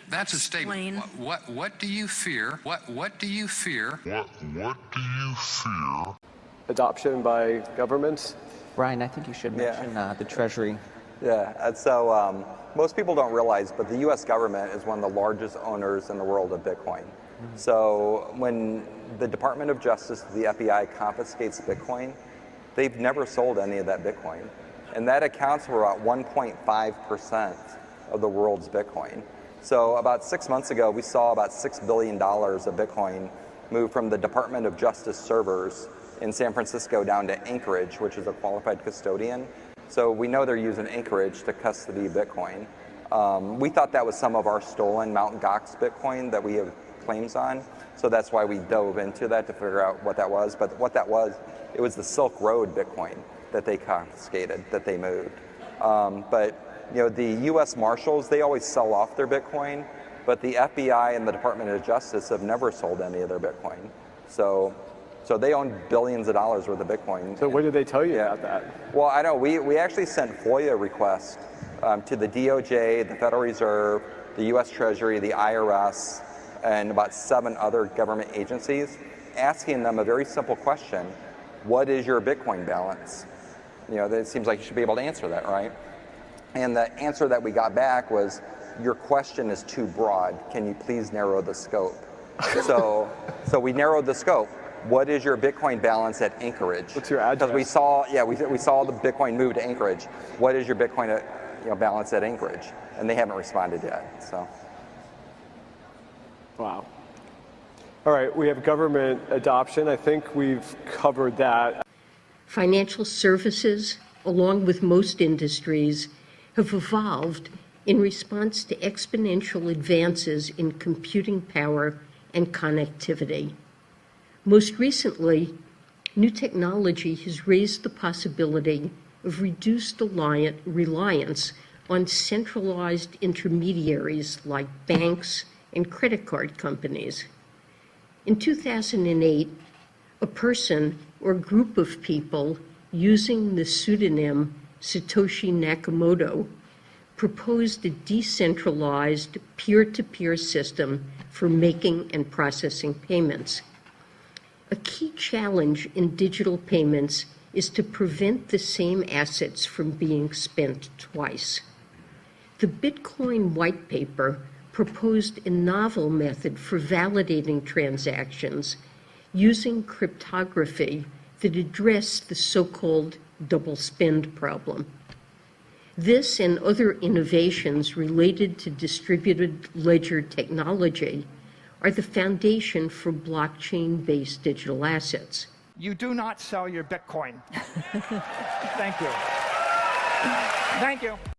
That's a statement. What do you fear? What do you fear? What do you fear? Adoption by governments. Brian, I think you should mention the Treasury. Yeah, and so most people don't realize, but the U.S. government is one of the largest owners in the world of Bitcoin. So when the Department of Justice, the FBI, confiscates Bitcoin, they've never sold any of that Bitcoin. And that accounts for about 1.5% of the world's Bitcoin. So about 6 months ago, we saw about $6 billion of Bitcoin move from the Department of Justice servers in San Francisco down to Anchorage, which is a qualified custodian. So we know they're using Anchorage to custody Bitcoin. We thought that was some of our stolen Mt. Gox Bitcoin that we have claims on. So that's why we dove into that to figure out what that was. But what that was, it was the Silk Road Bitcoin that they confiscated, that they moved. But you know, the U.S. Marshals, they always sell off their Bitcoin, but the FBI and the Department of Justice have never sold any of their Bitcoin. So they own billions of dollars worth of Bitcoin. So what did they tell you about that? Well, I know we actually sent FOIA requests to the DOJ, the Federal Reserve, the U.S. Treasury, the IRS, and about 7 other government agencies, asking them a very simple question: what is your Bitcoin balance? You know, it seems like you should be able to answer that, right? And the answer that we got back was, your question is too broad. Can you please narrow the scope? So we narrowed the scope. What is your Bitcoin balance at Anchorage? What's your address? Because we saw the Bitcoin move to Anchorage. What is your Bitcoin balance at Anchorage? And they haven't responded yet. So. Wow. All right, we have government adoption. I think we've covered that. Financial services, along with most industries, have evolved in response to exponential advances in computing power and connectivity. Most recently, new technology has raised the possibility of reduced reliance on centralized intermediaries like banks and credit card companies. In 2008, a person or group of people using the pseudonym Satoshi Nakamoto proposed a decentralized peer-to-peer system for making and processing payments. A key challenge in digital payments is to prevent the same assets from being spent twice. The Bitcoin white paper proposed a novel method for validating transactions using cryptography that addressed the so-called double spend problem. This and other innovations related to distributed ledger technology are the foundation for blockchain-based digital assets. You do not sell your Bitcoin. Thank you. Thank you.